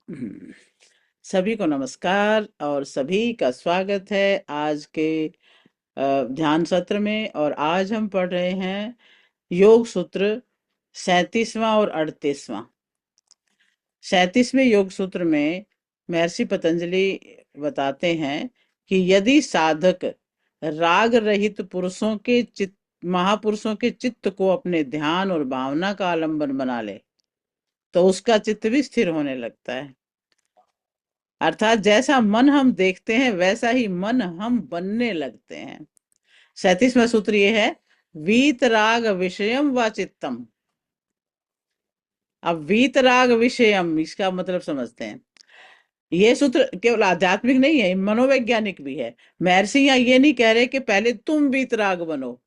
हम्म, सभी को नमस्कार और सभी का स्वागत है आज के ध्यान सत्र में। और आज हम पढ़ रहे हैं योग सूत्र 37वां और 38वां। 37वें योग सूत्र में महर्षि पतंजलि बताते हैं कि यदि साधक राग रहित पुरुषों के चित्त महापुरुषों के चित्त को अपने ध्यान और भावना का आलंबन बना ले तो उसका चित्त भी स्थिर होने लगता है। अर्थात जैसा मन हम देखते हैं वैसा ही मन हम बनने लगते हैं। 37वां सूत्र ये है, वीतराग विषयम व चित्तम। अब वीतराग विषयम इसका मतलब समझते हैं। ये सूत्र केवल आध्यात्मिक नहीं है, मनोवैज्ञानिक भी है। महर्षि यहाँ ये नहीं कह रहे कि पहले तुम वीतराग बनो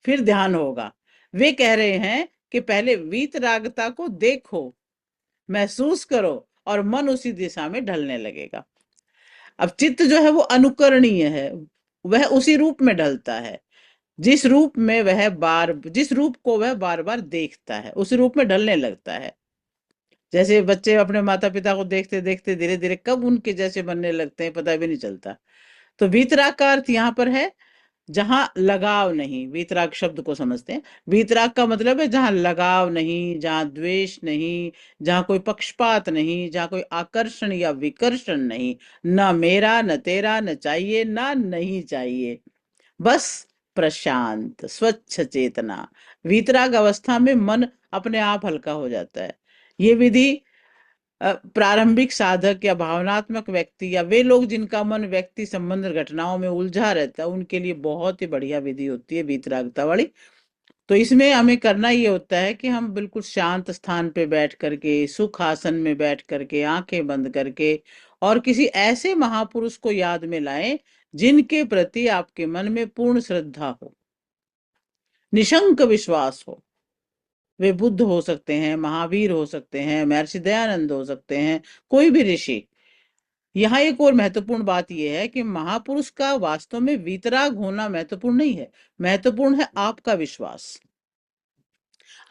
फिर ध्यान होगा। वे कह रहे हैं कि पहले वीतरागता को देखो, महसूस करो और मन उसी दिशा में ढलने लगेगा। अब चित्त जो है वो अनुकरणीय है, वह उसी रूप में ढलता है जिस रूप को वह बार बार देखता है उस रूप में ढलने लगता है। जैसे बच्चे अपने माता पिता को देखते देखते धीरे धीरे कब उनके जैसे बनने लगते हैं पता भी नहीं चलता। तो वीतराग का अर्थ यहाँ पर है जहां लगाव नहीं। वीतराग शब्द को समझते हैं। वीतराग का मतलब है जहां लगाव नहीं, जहां द्वेष नहीं, जहां कोई पक्षपात नहीं, जहां कोई आकर्षण या विकर्षण नहीं। ना मेरा न तेरा, न चाहिए ना नहीं चाहिए, बस प्रशांत स्वच्छ चेतना। वीतराग अवस्था में मन अपने आप हल्का हो जाता है। ये विधि प्रारंभिक साधक या भावनात्मक व्यक्ति या वे लोग जिनका मन व्यक्ति संबंध घटनाओं में उलझा रहता है उनके लिए बहुत ही बढ़िया विधि होती है वीतरागता वाली। तो इसमें हमें करना ये होता है कि हम बिल्कुल शांत स्थान पे बैठ करके, सुख आसन में बैठ करके, आंखें बंद करके और किसी ऐसे महापुरुष को याद में लाएं जिनके प्रति आपके मन में पूर्ण श्रद्धा हो, निशंक विश्वास हो। वे बुद्ध हो सकते हैं, महावीर हो सकते हैं, महर्षि दयानंद हो सकते हैं, कोई भी ऋषि। यहाँ एक और महत्वपूर्ण बात यह है कि महापुरुष का वास्तव में वीतराग होना महत्वपूर्ण नहीं है, महत्वपूर्ण है आपका विश्वास।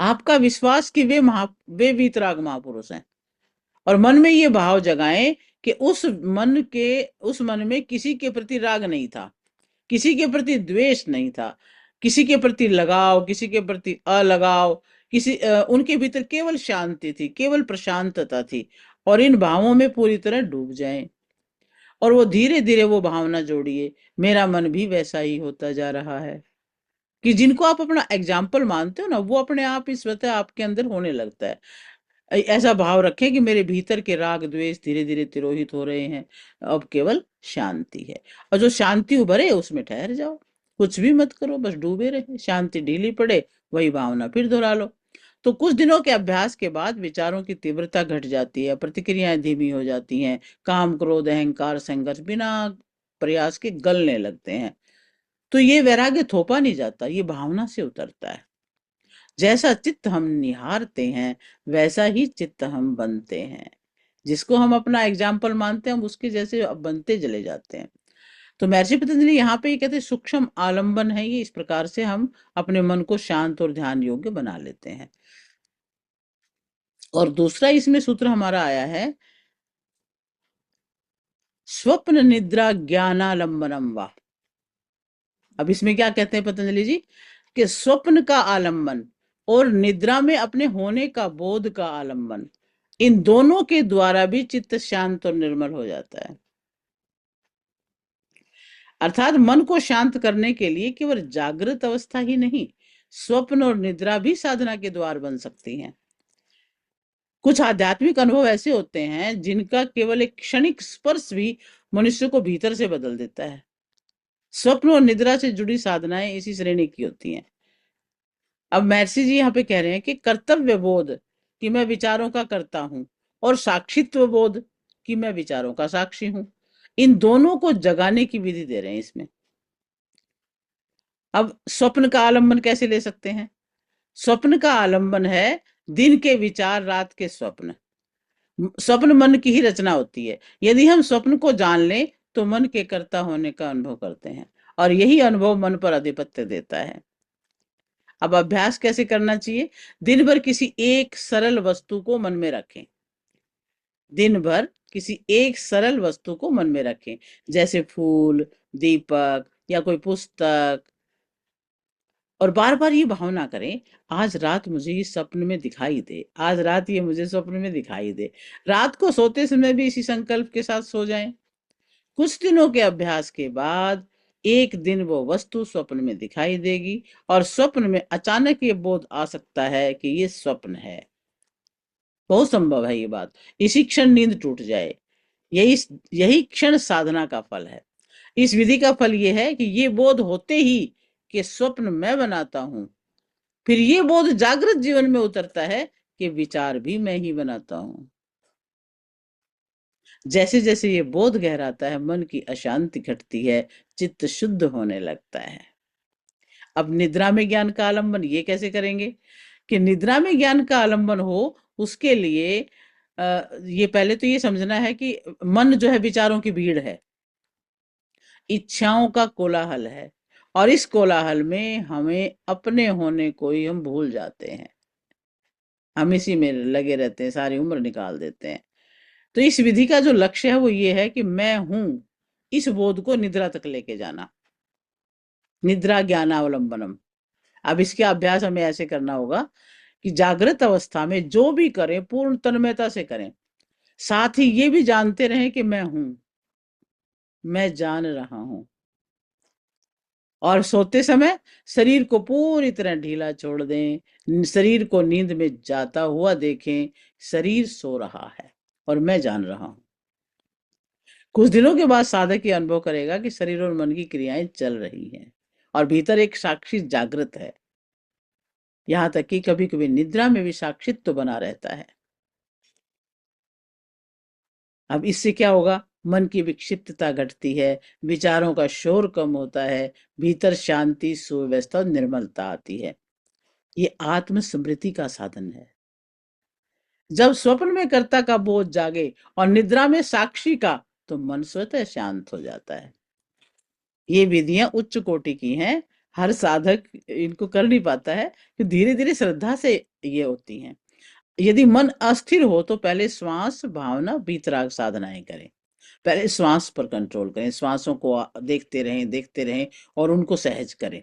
आपका विश्वास कि वे वीतराग महापुरुष हैं। और मन में ये भाव जगाएं कि उस मन में किसी के प्रति राग नहीं था, किसी के प्रति द्वेष नहीं था, किसी के प्रति लगाव, किसी के प्रति अलगाव, उनके भीतर केवल शांति थी, केवल प्रशांतता थी। और इन भावों में पूरी तरह डूब जाएं और वो धीरे धीरे वो भावना जोड़िए, मेरा मन भी वैसा ही होता जा रहा है। कि जिनको आप अपना एग्जाम्पल मानते हो ना वो अपने आप ही स्वतः आपके अंदर होने लगता है। ऐसा भाव रखें कि मेरे भीतर के राग द्वेष धीरे धीरे तिरोहित हो रहे हैं, अब केवल शांति है। और जो शांति उभरे उसमें ठहर जाओ, कुछ भी मत करो, बस डूबे रहे। शांति ढीली पड़े वही भावना फिर दोहरा लो। तो कुछ दिनों के अभ्यास के बाद विचारों की तीव्रता घट जाती है, प्रतिक्रियाएं धीमी हो जाती हैं, काम क्रोध अहंकार संघर्ष बिना प्रयास के गलने लगते हैं। तो ये वैराग्य थोपा नहीं जाता, ये भावना से उतरता है। जैसा चित्त हम निहारते हैं वैसा ही चित्त हम बनते हैं। जिसको हम अपना एग्जाम्पल मानते हैं हम उसके जैसे अब बनते चले जाते हैं। तो महर्षि पतंजलि यहाँ पे ये कहते हैं सूक्ष्म आलंबन है ये, इस प्रकार से हम अपने मन को शांत और ध्यान योग्य बना लेते हैं। और दूसरा इसमें सूत्र हमारा आया है, स्वप्न निद्रा ज्ञानालंबनम वा। अब इसमें क्या कहते हैं पतंजलि जी कि स्वप्न का आलंबन और निद्रा में अपने होने का बोध का आलंबन, इन दोनों के द्वारा भी चित्त शांत और निर्मल हो जाता है। अर्थात मन को शांत करने के लिए केवल जागृत अवस्था ही नहीं, स्वप्न और निद्रा भी साधना के द्वार बन सकती हैं। कुछ आध्यात्मिक अनुभव ऐसे होते हैं जिनका केवल एक क्षणिक स्पर्श भी मनुष्य को भीतर से बदल देता है। स्वप्न और निद्रा से जुड़ी साधनाएं इसी श्रेणी की होती हैं। अब महर्षि जी यहाँ पे कह रहे हैं कि कर्तव्य बोध कि मैं विचारों का कर्ता हूं और साक्षित्व बोध कि मैं विचारों का साक्षी हूं, इन दोनों को जगाने की विधि दे रहे हैं इसमें। अब स्वप्न का आलंबन कैसे ले सकते हैं? स्वप्न का आलंबन है दिन के विचार, रात के स्वप्न। स्वप्न मन की ही रचना होती है। यदि हम स्वप्न को जान लें तो मन के कर्ता होने का अनुभव करते हैं और यही अनुभव मन पर आधिपत्य देता है। अब अभ्यास कैसे करना चाहिए? दिन भर किसी एक सरल वस्तु को मन में रखें। दिन भर किसी एक सरल वस्तु को मन में रखें, जैसे फूल, दीपक या कोई पुस्तक, और बार बार ये भावना करें, आज रात मुझे ये स्वप्न में दिखाई दे, आज रात ये मुझे स्वप्न में दिखाई दे। रात को सोते समय भी इसी संकल्प के साथ सो जाएं। कुछ दिनों के अभ्यास के बाद एक दिन वो वस्तु स्वप्न में दिखाई देगी, और स्वप्न में अचानक ये बोध आ सकता है कि ये स्वप्न है। बहुत संभव है ये बात। इसी क्षण नींद टूट जाए। यही यही क्षण साधना का फल है। इस विधि का फल ये है कि ये बोध होते ही कि स्वप्न मैं बनाता हूं, फिर ये बोध जागृत जीवन में उतरता है कि विचार भी मैं ही बनाता हूं। जैसे जैसे ये बोध गहराता है, मन की अशांति घटती है, चित्त शुद्ध होने लगता है। अब निद्रा में ज्ञान का आलंबन ये कैसे करेंगे? कि निद्रा में ज्ञान का आलंबन हो, उसके लिए ये पहले तो ये समझना है कि मन जो है विचारों की भीड़ है, इच्छाओं का कोलाहल है, और इस कोलाहल में हमें अपने होने को ही हम भूल जाते हैं। हम इसी में लगे रहते हैं, सारी उम्र निकाल देते हैं। तो इस विधि का जो लक्ष्य है वो ये है कि मैं हूं, इस बोध को निद्रा तक लेके जाना। निद्रा ज्ञानावलंबनम। अब इसका अभ्यास हमें ऐसे करना होगा कि जागृत अवस्था में जो भी करें पूर्ण तन्मयता से करें, साथ ही ये भी जानते रहें कि मैं हूं, मैं जान रहा हूं। और सोते समय शरीर को पूरी तरह ढीला छोड़ दें, शरीर को नींद में जाता हुआ देखें, शरीर सो रहा है और मैं जान रहा हूं। कुछ दिनों के बाद साधक ये अनुभव करेगा कि शरीर और मन की क्रियाएं चल रही हैं और भीतर एक साक्षी जागृत है। यहाँ तक कि कभी कभी निद्रा में भी साक्षित्व बना रहता है। अब इससे क्या होगा? मन की विक्षिप्तता घटती है, विचारों का शोर कम होता है, भीतर शांति, सुव्यवस्था और निर्मलता आती है। ये आत्म स्मृति का साधन है। जब स्वप्न में कर्ता का बोध जागे और निद्रा में साक्षी का, तो मन स्वतः शांत हो जाता है। ये विधियां उच्च कोटि की हैं, हर साधक इनको कर नहीं पाता है, कि धीरे धीरे श्रद्धा से ये होती हैं। यदि मन अस्थिर हो तो पहले श्वास, भावना, वीतराग साधनाएं करें। पहले श्वास पर कंट्रोल करें, श्वासों को देखते रहें और उनको सहज करें।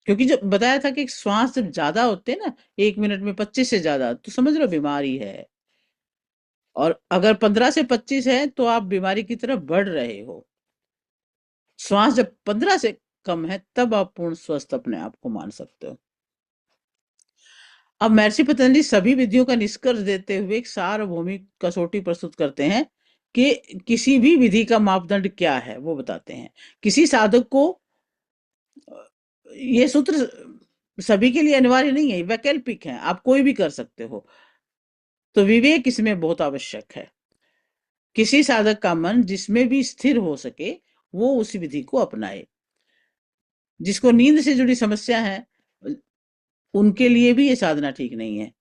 क्योंकि जब बताया था कि श्वास जब ज्यादा होते हैं ना, 1 मिनट में 25 से ज्यादा, तो समझ लो बीमारी है। और अगर 15 से 25 है तो आप बीमारी की तरफ बढ़ रहे हो। श्वास जब 15 से कम है तब आप पूर्ण स्वस्थ अपने आप को मान सकते हो। अब महर्षि पतंजलि सभी विधियों का निष्कर्ष देते हुए एक सार्वभौमिक कसौटी प्रस्तुत करते हैं कि किसी भी विधि का मापदंड क्या है वो बताते हैं। किसी साधक को ये सूत्र सभी के लिए अनिवार्य नहीं है, वैकल्पिक है, आप कोई भी कर सकते हो। तो विवेक इसमें बहुत आवश्यक है। किसी साधक का मन जिसमें भी स्थिर हो सके वो उस विधि को अपनाए। जिसको नींद से जुड़ी समस्या है उनके लिए भी ये साधना ठीक नहीं है।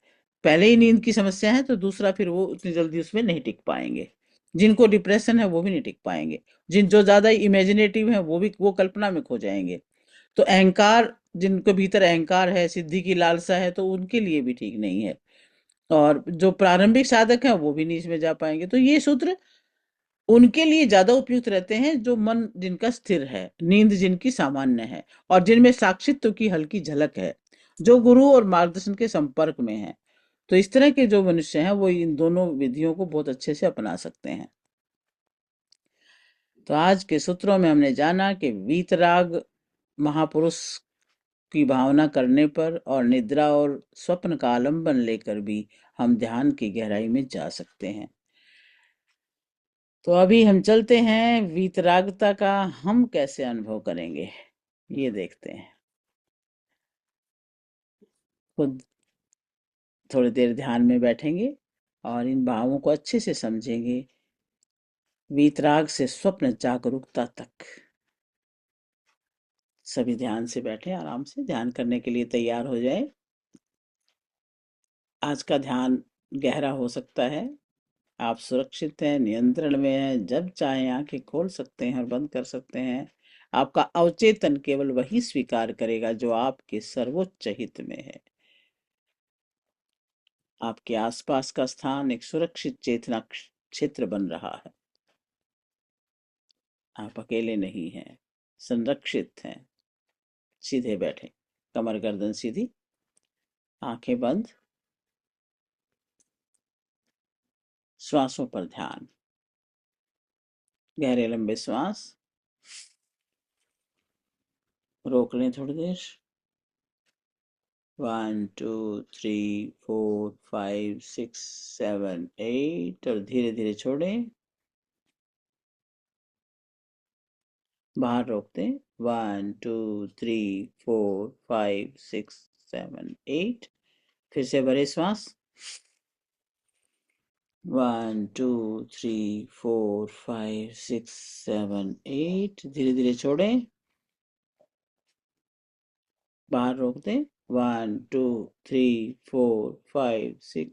पहले ही नींद की समस्या है तो दूसरा फिर वो उतनी जल्दी उसमें नहीं टिक पाएंगे। जिनको डिप्रेशन है वो भी नहीं टिक पाएंगे। जिन जो ज्यादा इमेजिनेटिव है वो भी वो कल्पना में खो जाएंगे। तो अहंकार, जिनको भीतर अहंकार है, सिद्धि की लालसा है, तो उनके लिए भी ठीक नहीं है। और जो प्रारंभिक साधक हैं वो भी नहीं इसमें जा पाएंगे। तो ये सूत्र उनके लिए ज्यादा उपयुक्त रहते हैं जो मन जिनका स्थिर है, नींद जिनकी सामान्य है, और जिनमें साक्षित्व की हल्की झलक है, जो गुरु और मार्गदर्शन के संपर्क में है। तो इस तरह के जो मनुष्य हैं वो इन दोनों विधियों को बहुत अच्छे से अपना सकते हैं। तो आज के सूत्रों में हमने जाना कि वीतराग महापुरुष की भावना करने पर और निद्रा और स्वप्न का आलंबन लेकर भी हम ध्यान की गहराई में जा सकते हैं। तो अभी हम चलते हैं वीतरागता का हम कैसे अनुभव करेंगे, ये देखते हैं। खुद थोड़ी देर ध्यान में बैठेंगे और इन भावों को अच्छे से समझेंगे। वीतराग से स्वप्न जागरूकता तक सभी ध्यान से बैठे, आराम से ध्यान करने के लिए तैयार हो जाए। आज का ध्यान गहरा हो सकता है। आप सुरक्षित हैं, नियंत्रण में हैं, जब चाहें आंखें खोल सकते हैं और बंद कर सकते हैं। आपका अवचेतन केवल वही स्वीकार करेगा जो आपके सर्वोच्च हित में है। आपके आसपास का स्थान एक सुरक्षित चेतना क्षेत्र बन रहा है। आप अकेले नहीं हैं, संरक्षित हैं। सीधे बैठे, कमर गर्दन सीधी, आंखें बंद, श्वासों पर ध्यान। गहरे लंबे श्वास रोक लें थोड़ी देर। 1 2 3 4 5 6 7 8 और धीरे धीरे छोड़ें। बाहर रोक दें। 1 2 3 4 5 6 7 8। फिर से भरे श्वास। 1 2 3 4 5 6 7 8। धीरे धीरे छोड़ें। बाहर रोक दें। 1 2 3 4 5 6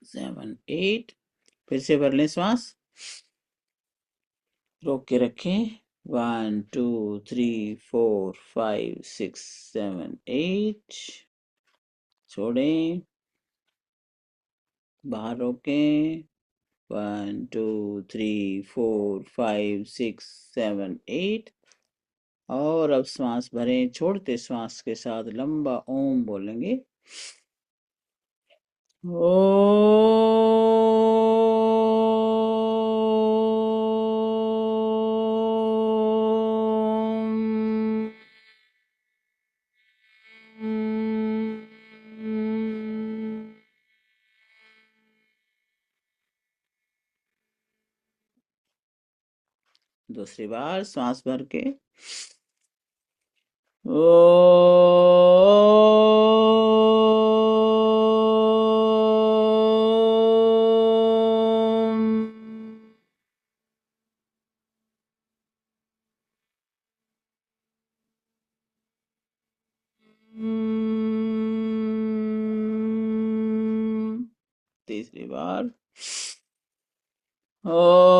7 8। फिर से भर लें श्वास। रोक के रखें। 1 2 3 4 5 6 7 8। छोड़ें। बाहर रोकें। 1 2 3 4 5 6 7 8। और अब श्वास भरें। छोड़ते श्वास के साथ लंबा ओम बोलेंगे। ओम। दूसरी बार श्वास भर के ओम। तीसरी बार ओम।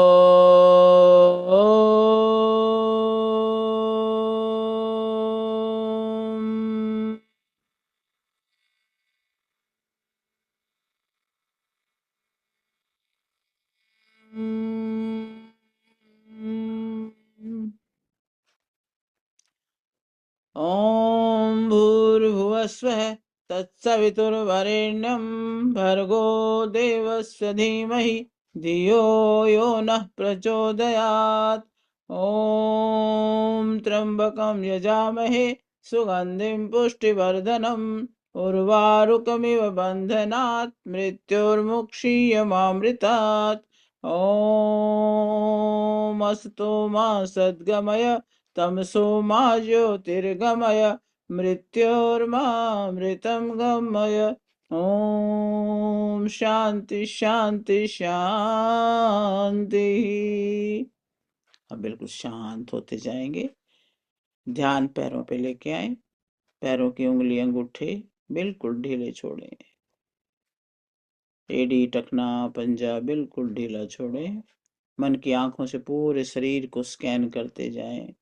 ॐ भूर्भुवस्वः तत्सवितुर्वरेण्यं भर्गो देवस्य धीमहि धियो यो नः प्रचोदयात्। ॐ त्र्यम्बकं यजामहे सुगन्धिं पुष्टिवर्धनम् उर्वारुकमिव बन्धनात् मृत्योर्मुक्षीयमामृतात्। ॐ अस्तु मा सद्गमय तमसो मा ज्योतिर्गमय मृत्योर्मामृतं गमय। ओम शांति शांति शांति। अब बिल्कुल शांत होते जाएंगे। ध्यान पैरों पे लेके आए। पैरों की उंगली अंगूठे बिल्कुल ढीले छोड़ें। एड़ी टखना पंजा बिल्कुल ढीला छोड़ें। मन की आंखों से पूरे शरीर को स्कैन करते जाएं।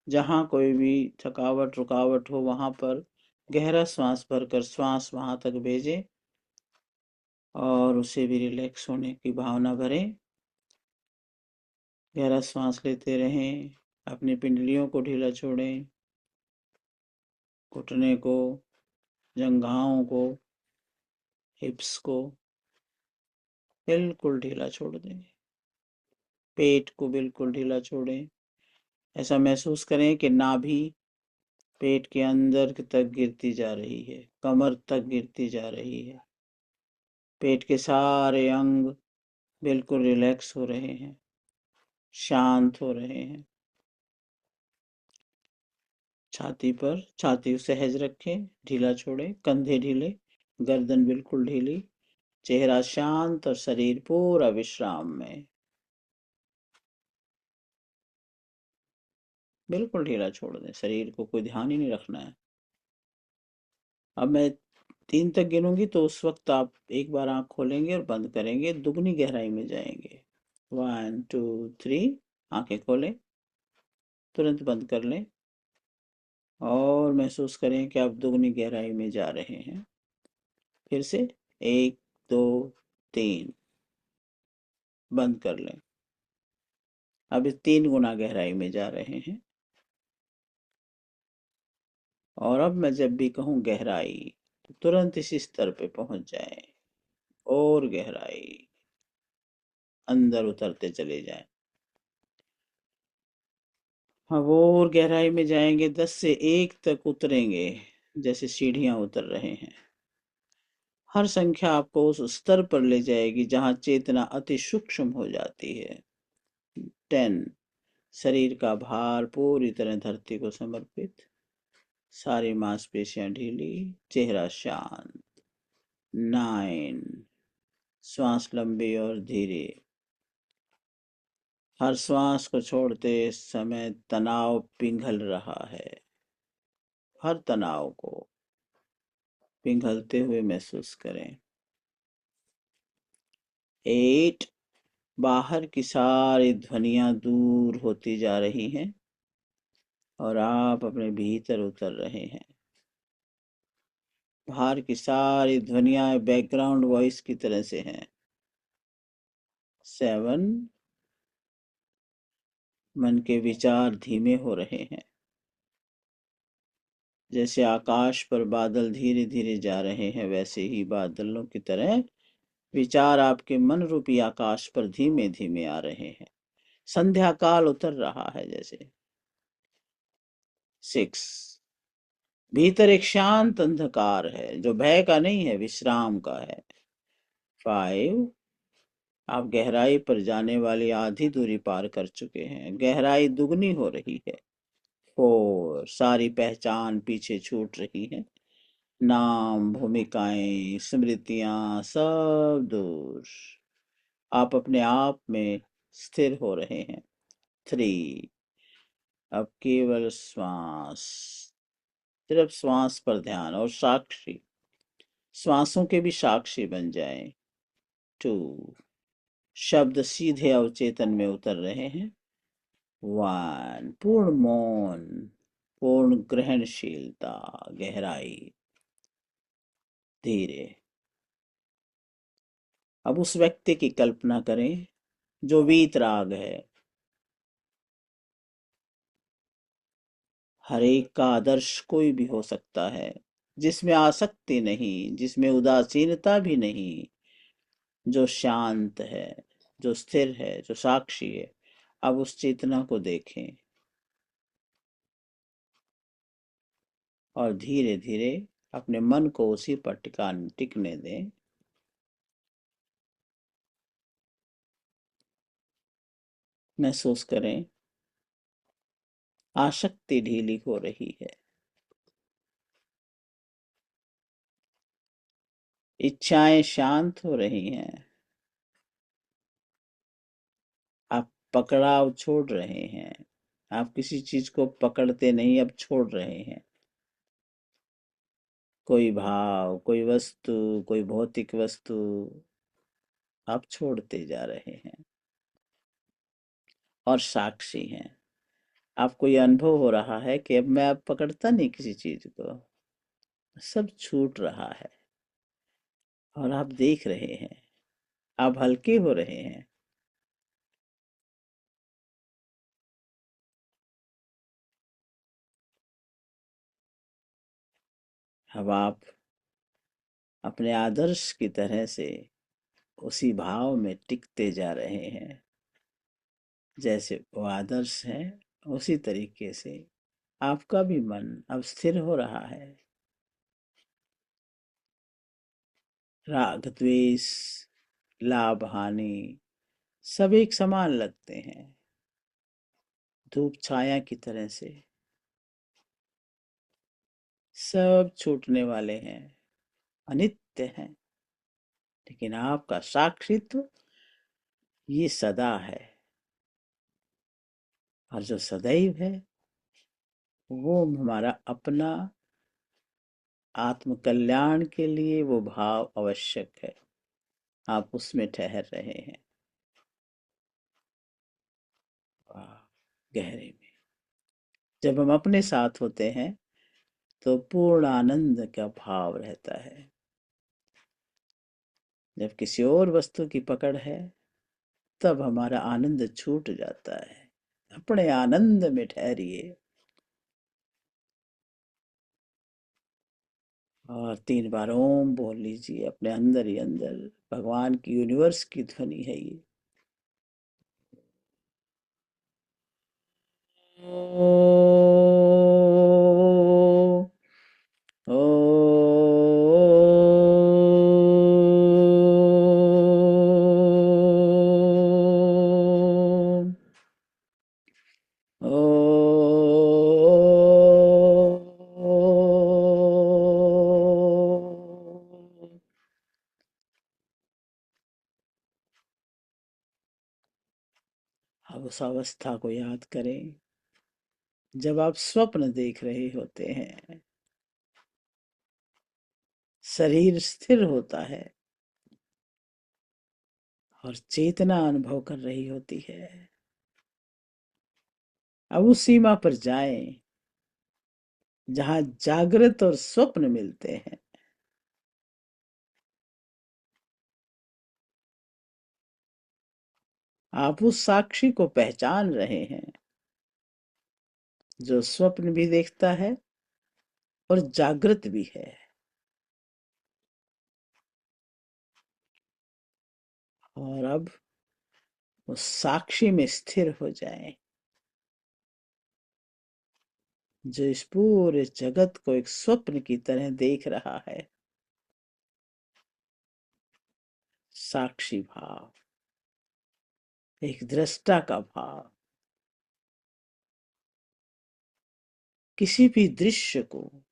जहां कोई भी थकावट रुकावट हो वहां पर गहरा श्वास भरकर श्वास वहां तक भेजें और उसे भी रिलैक्स होने की भावना भरें। गहरा श्वास लेते रहें। अपनी पिंडलियों को ढीला छोड़ें। घुटने को, जंघाओं को, हिप्स को बिल्कुल ढीला छोड़ दें। पेट को बिल्कुल ढीला छोड़ें। ऐसा महसूस करें कि नाभि पेट के अंदर तक गिरती जा रही है, कमर तक गिरती जा रही है। पेट के सारे अंग बिल्कुल रिलैक्स हो रहे हैं, शांत हो रहे हैं। छाती पर छाती सहज रखें, ढीला छोड़ें। कंधे ढीले, गर्दन बिल्कुल ढीली, चेहरा शांत और शरीर पूरा विश्राम में। बिल्कुल ढीला छोड़ दें, शरीर को कोई ध्यान ही नहीं रखना है। अब मैं 3 तक गिनूंगी तो उस वक्त आप एक बार आंख खोलेंगे और बंद करेंगे, दुगनी गहराई में जाएंगे। 1 2 3। आंखें खोलें, तुरंत बंद कर लें और महसूस करें कि आप दुगनी गहराई में जा रहे हैं। फिर से 1 2 3। बंद कर लें। अब इस 3 गुना गहराई में जा रहे हैं। और अब मैं जब भी कहूँ गहराई, तो तुरंत इसी स्तर पे पहुंच जाएं। और गहराई, अंदर उतरते चले जाएं। अब और गहराई में जाएंगे, 10 से 1 तक उतरेंगे, जैसे सीढ़ियां उतर रहे हैं। हर संख्या आपको उस स्तर पर ले जाएगी जहां चेतना अति सूक्ष्म हो जाती है। 10, शरीर का भार पूरी तरह धरती को समर्पित, सारी मांसपेशियां ढीली, चेहरा शांत। 9, श्वास लंबी और धीरे। हर श्वास को छोड़ते समय तनाव पिघल रहा है। हर तनाव को पिघलते हुए महसूस करें। 8, बाहर की सारी ध्वनियां दूर होती जा रही हैं और आप अपने भीतर उतर रहे हैं। बाहर की सारी ध्वनियां बैकग्राउंड वॉइस की तरह से हैं। 7, मन के विचार धीमे हो रहे हैं, जैसे आकाश पर बादल धीरे धीरे जा रहे हैं, वैसे ही बादलों की तरह विचार आपके मन रूपी आकाश पर धीमे धीमे आ रहे हैं। संध्या काल उतर रहा है जैसे। 6, भीतर एक शांत अंधकार है, जो भय का नहीं है, विश्राम का है। 5, आप गहराई पर जाने वाली आधी दूरी पार कर चुके हैं, गहराई दुगनी हो रही है। 4, सारी पहचान पीछे छूट रही है, नाम, भूमिकाएं, स्मृतियां सब दूर। आप अपने आप में स्थिर हो रहे हैं। 3, अब केवल श्वास, सिर्फ श्वास पर ध्यान और साक्षी, श्वासों के भी साक्षी बन जाएं। 2, शब्द सीधे अवचेतन में उतर रहे हैं। 1, पूर्ण मौन, पूर्ण ग्रहणशीलता, गहराई। धीरे, अब उस व्यक्ति की कल्पना करें जो वीतराग है। हर एक का आदर्श कोई भी हो सकता है, जिसमें आसक्ति नहीं, जिसमें उदासीनता भी नहीं, जो शांत है, जो स्थिर है, जो साक्षी है। अब उस चेतना को देखें और धीरे धीरे अपने मन को उसी पर टिकने दें। महसूस करें, आसक्ति ढीली हो रही है, इच्छाएं शांत हो रही हैं, आप पकड़ाव छोड़ रहे हैं, आप किसी चीज को पकड़ते नहीं, अब छोड़ रहे हैं। कोई भाव, कोई वस्तु, कोई भौतिक वस्तु आप छोड़ते जा रहे हैं और साक्षी हैं। आपको यह अनुभव हो रहा है कि अब मैं अब पकड़ता नहीं किसी चीज को, सब छूट रहा है और आप देख रहे हैं, आप हल्के हो रहे हैं। अब आप अपने आदर्श की तरह से उसी भाव में टिकते जा रहे हैं, जैसे वो आदर्श है उसी तरीके से आपका भी मन अब स्थिर हो रहा है। राग द्वेष, लाभ हानि सब एक समान लगते हैं, धूप छाया की तरह से सब छूटने वाले हैं, अनित्य हैं। लेकिन आपका साक्षित्व ये सदा है, और जो सदैव है वो हमारा अपना आत्म कल्याण के लिए वो भाव आवश्यक है। आप उसमें ठहर रहे हैं। वाह, गहरे में जब हम अपने साथ होते हैं तो पूर्ण आनंद का भाव रहता है। जब किसी और वस्तु की पकड़ है तब हमारा आनंद छूट जाता है। अपने आनंद में ठहरिए और 3 बार ओम बोल लीजिए अपने अंदर ही अंदर। भगवान की यूनिवर्स की ध्वनि है ये। ओ, ओ, अब उस अवस्था को याद करें जब आप स्वप्न देख रहे होते हैं, शरीर स्थिर होता है और चेतना अनुभव कर रही होती है। अब उस सीमा पर जाएं जहां जागृत और स्वप्न मिलते हैं। आप उस साक्षी को पहचान रहे हैं जो स्वप्न भी देखता है और जागृत भी है। और अब उस साक्षी में स्थिर हो जाएं जो इस पूरे जगत को एक स्वप्न की तरह देख रहा है। साक्षी भाव, एक दृष्टा का भाव। किसी भी दृश्य को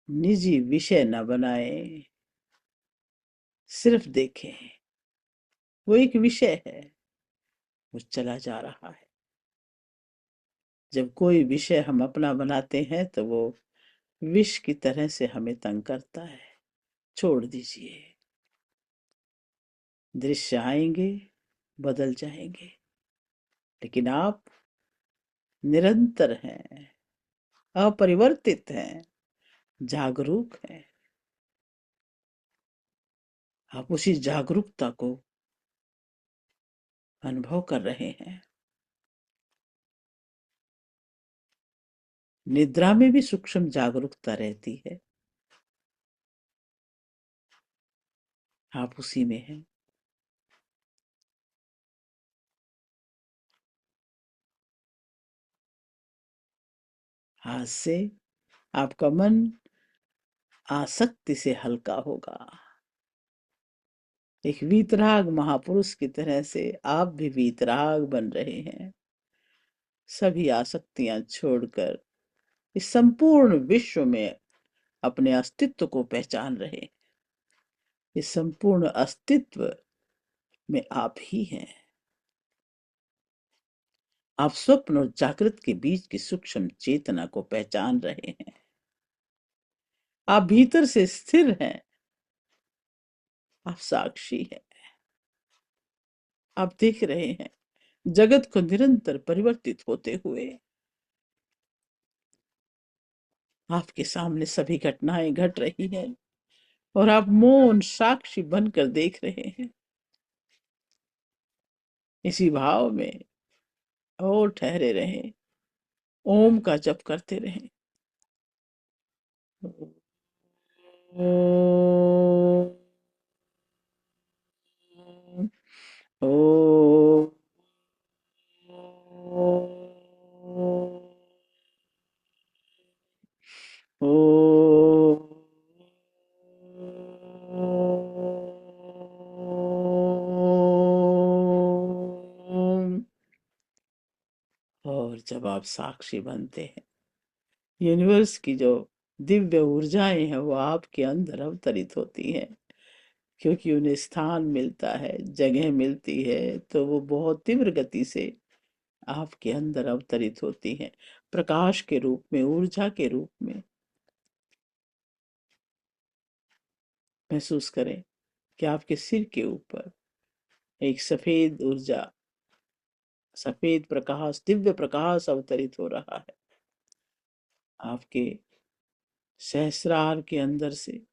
निजी विषय न बनाए, सिर्फ देखें। वो एक विषय है, वो चला जा रहा है। जब कोई विषय हम अपना बनाते हैं तो वो विष की तरह से हमें तंग करता है। छोड़ दीजिए। दृश्य आएंगे, बदल जाएंगे, लेकिन आप निरंतर हैं, अपरिवर्तित हैं, जागरूक हैं। आप उसी जागरूकता को अनुभव कर रहे हैं। निद्रा में भी सूक्ष्म जागरूकता रहती है, आप उसी में हैं। आज से आपका मन आसक्ति से हल्का होगा। एक वीतराग महापुरुष की तरह से आप भी वीतराग बन रहे हैं। सभी आसक्तियां छोड़कर इस संपूर्ण विश्व में अपने अस्तित्व को पहचान रहे। इस संपूर्ण अस्तित्व में आप ही हैं। आप स्वप्न और जागृत के बीच की सूक्ष्म चेतना को पहचान रहे हैं। आप भीतर से स्थिर हैं। आप साक्षी हैं। आप देख रहे हैं जगत को निरंतर परिवर्तित होते हुए। आपके सामने सभी घटनाएं घट रही हैं और आप मौन साक्षी बनकर देख रहे हैं। इसी भाव में और ठहरे रहें। ओम का जप करते रहें। ओम, ओम, ओम। और जब आप साक्षी बनते हैं, यूनिवर्स की जो दिव्य ऊर्जाएं हैं वो आपके अंदर अवतरित होती हैं। क्योंकि उन्हें स्थान मिलता है, जगह मिलती है, तो वो बहुत तीव्र गति से आपके अंदर अवतरित होती हैं, प्रकाश के रूप में, ऊर्जा के रूप में। महसूस करें कि आपके सिर के ऊपर एक सफेद ऊर्जा, सफेद प्रकाश, दिव्य प्रकाश अवतरित हो रहा है। आपके सहस्रार के अंदर से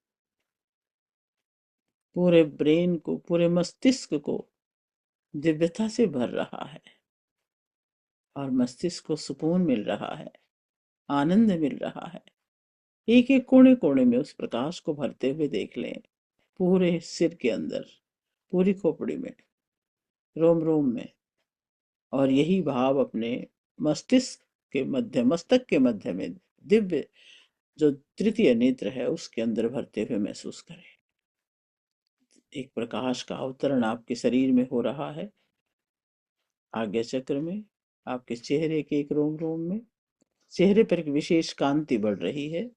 पूरे ब्रेन को, पूरे मस्तिष्क को दिव्यता से भर रहा है और मस्तिष्क को सुकून मिल रहा है, आनंद मिल रहा है। एक एक कोने कोने में उस प्रकाश को भरते हुए देख लें, पूरे सिर के अंदर, पूरी खोपड़ी में, रोम रोम में। और यही भाव अपने मस्तिष्क के मध्य, मस्तक के मध्य में, दिव्य जो तृतीय नेत्र है उसके अंदर भरते हुए महसूस करें। एक प्रकाश का अवतरण आपके शरीर में हो रहा है, आज्ञा चक्र में, आपके चेहरे के एक रोम रोम में। चेहरे पर एक विशेष कांति बढ़ रही है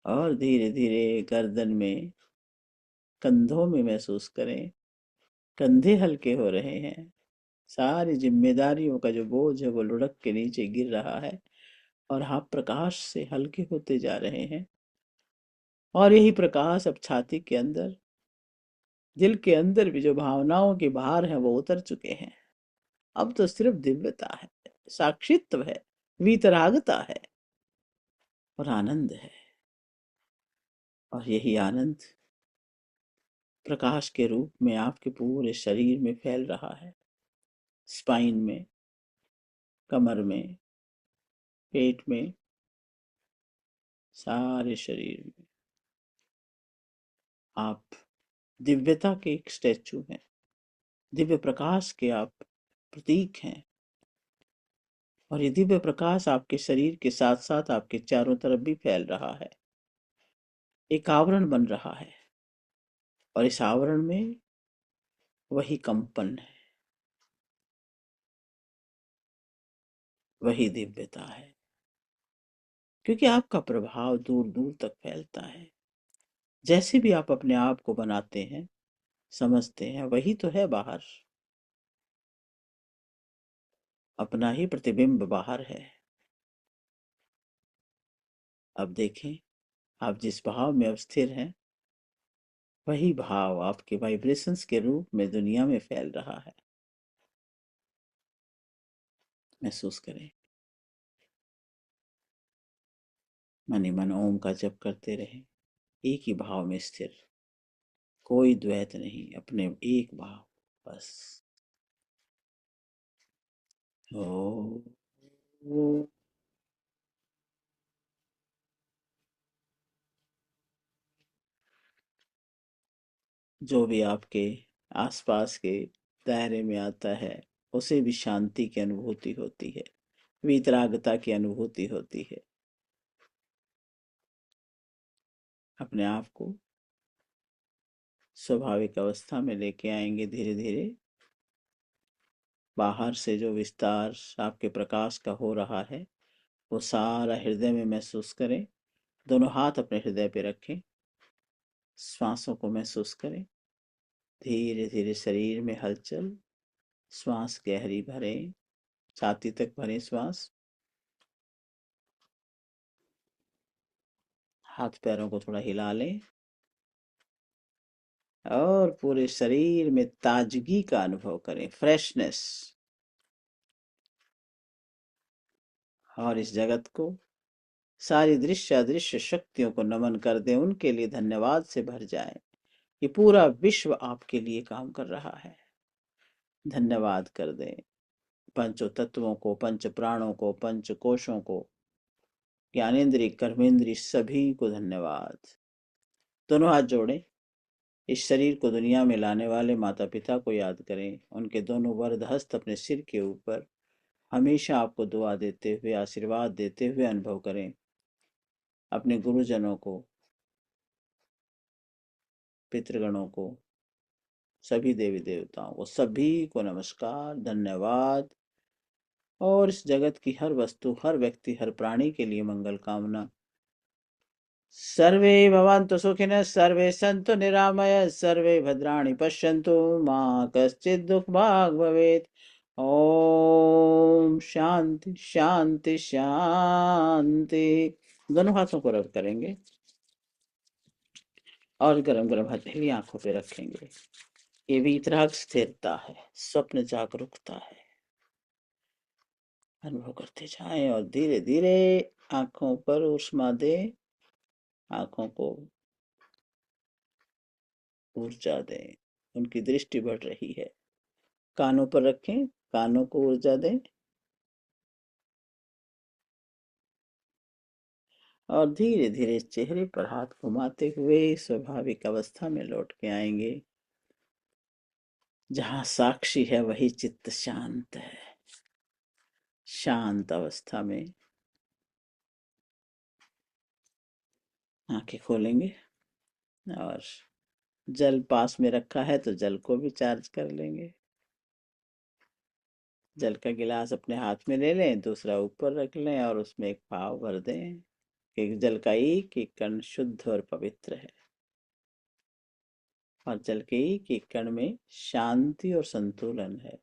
और धीरे धीरे गर्दन में, कंधों में महसूस करें, कंधे हल्के हो रहे हैं। सारी जिम्मेदारियों का जो बोझ है वो लुढ़क के नीचे गिर रहा है और आप प्रकाश से हल्के होते जा रहे हैं। और यही प्रकाश अब छाती के अंदर, दिल के अंदर भी जो भावनाओं के भार हैं वो उतर चुके हैं। अब तो सिर्फ दिव्यता है, साक्षित्व है, वीतरागता है और आनंद है। और यही आनंद प्रकाश के रूप में आपके पूरे शरीर में फैल रहा है, स्पाइन में, कमर में, पेट में, सारे शरीर में। आप दिव्यता के एक स्टैचू हैं, दिव्य प्रकाश के आप प्रतीक हैं। और ये दिव्य प्रकाश आपके शरीर के साथ साथ आपके चारों तरफ भी फैल रहा है, एक आवरण बन रहा है। और इस आवरण में वही कंपन है, वही दिव्यता है, क्योंकि आपका प्रभाव दूर दूर तक फैलता है। जैसे भी आप अपने आप को बनाते हैं, समझते हैं, वही तो है बाहर। अपना ही प्रतिबिंब बाहर है। अब देखें, आप जिस भाव में अब स्थिर हैं, वही भाव आपके वाइब्रेशंस के रूप में दुनिया में फैल रहा है। महसूस करें। मन ही मन ओम का जप करते रहें, एक ही भाव में स्थिर, कोई द्वैत नहीं, अपने एक भाव बस। ओ, जो भी आपके आसपास के दायरे में आता है उसे भी शांति की अनुभूति होती है, वितरागता की अनुभूति होती है। अपने आप को स्वाभाविक अवस्था में लेके आएंगे धीरे धीरे। बाहर से जो विस्तार आपके प्रकाश का हो रहा है वो सारा हृदय में महसूस करें। दोनों हाथ अपने हृदय पे रखें, श्वासों को महसूस करें। धीरे धीरे शरीर में हलचल, श्वास गहरी भरें, छाती तक भरें श्वास। हाथ पैरों को थोड़ा हिला लें और पूरे शरीर में ताजगी का अनुभव करें, फ्रेशनेस। और इस जगत को, सारी दृश्य अदृश्य शक्तियों को नमन कर दें, उनके लिए धन्यवाद से भर जाए। ये पूरा विश्व आपके लिए काम कर रहा है, धन्यवाद कर दें। पंचों तत्वों को, पंच प्राणों को, पंच कोशों को, ज्ञानेन्द्रिय कर्मेंद्रिय सभी को धन्यवाद। दोनों हाथ जोड़ें, इस शरीर को दुनिया में लाने वाले माता पिता को याद करें। उनके दोनों वरद हस्त अपने सिर के ऊपर हमेशा आपको दुआ देते हुए, आशीर्वाद देते हुए अनुभव करें। अपने गुरुजनों को, पितृगणों को, सभी देवी देवताओं को, सभी को नमस्कार, धन्यवाद। और इस जगत की हर वस्तु, हर व्यक्ति, हर प्राणी के लिए मंगल कामना। सर्वे भवन्तु सुखिनः, सर्वे सन्तु निरामय, सर्वे भद्राणि पश्यन्तु, मा कश्चित् दुःखभाग् भवेत्। ओम शांति शांति शांति। दोनों हाथों को रब करेंगे और गरम गरम हथेली आंखों पे रखेंगे। ये वीतराग स्थिरता है, स्वप्न जागरूकता है। अनुभव करते जाएं और धीरे धीरे आंखों पर ऊष्मा दें, आंखों को ऊर्जा दें। उनकी दृष्टि बढ़ रही है। कानों पर रखें, कानों को ऊर्जा दें और धीरे धीरे चेहरे पर हाथ घुमाते हुए स्वाभाविक अवस्था में लौट के आएंगे। जहां साक्षी है वही चित्त शांत है। शांत अवस्था में आंखें खोलेंगे और जल पास में रखा है तो जल को भी चार्ज कर लेंगे। जल का गिलास अपने हाथ में ले लें, दूसरा ऊपर रख लें और उसमें एक भाव भर दें कि जल का एक एक कण शुद्ध और पवित्र है और जल के एक एक कण में शांति और संतुलन है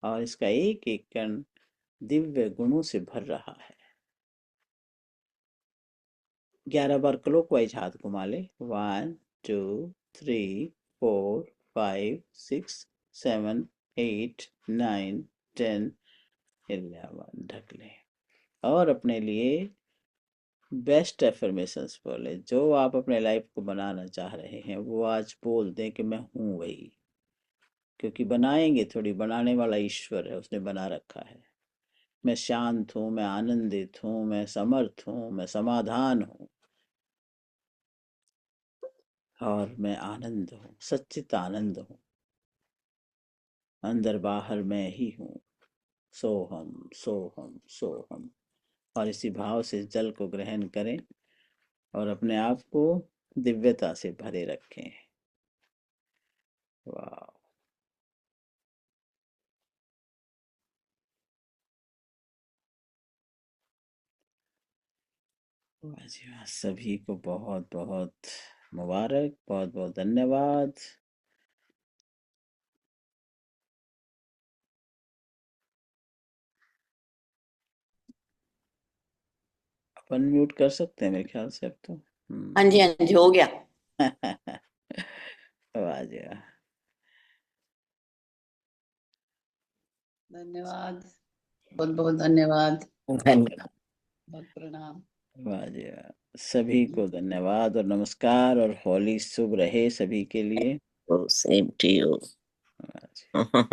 और इसका एक एक कण दिव्य गुणों से भर रहा है। 11 बार क्लॉकवाइज हाथ घुमा ले। 1 2 3 4 5 6 7 8 9 10 11 ढक ले और अपने लिए बेस्ट एफर्मेशंस बोले। जो आप अपने लाइफ को बनाना चाह रहे हैं वो आज बोल दें कि मैं हूं वही, क्योंकि बनाएंगे थोड़ी, बनाने वाला ईश्वर है, उसने बना रखा है। मैं शांत हूं, मैं आनंदित हूं, मैं समर्थ हूं, मैं समाधान हूं और मैं आनंद हूं, सच्चित आनंद हूं। अंदर बाहर मैं ही हूं। सोहम सोहम सोहम। और इसी भाव से जल को ग्रहण करें और अपने आप को दिव्यता से भरे रखें। वाह, वाह जी वाह। सभी को बहुत बहुत मुबारक, बहुत बहुत धन्यवाद। अपन म्यूट कर सकते हैं मेरे ख्याल से अब तो। हाँ जी, हाँ जी, हो गया। वाह जी वाह। धन्यवाद, बहुत बहुत धन्यवाद, धन्यवाद। बहुत प्रणाम। वाह जी वाह। सभी को धन्यवाद और नमस्कार और होली शुभ रहे सभी के लिए। Same to you. वाह जी।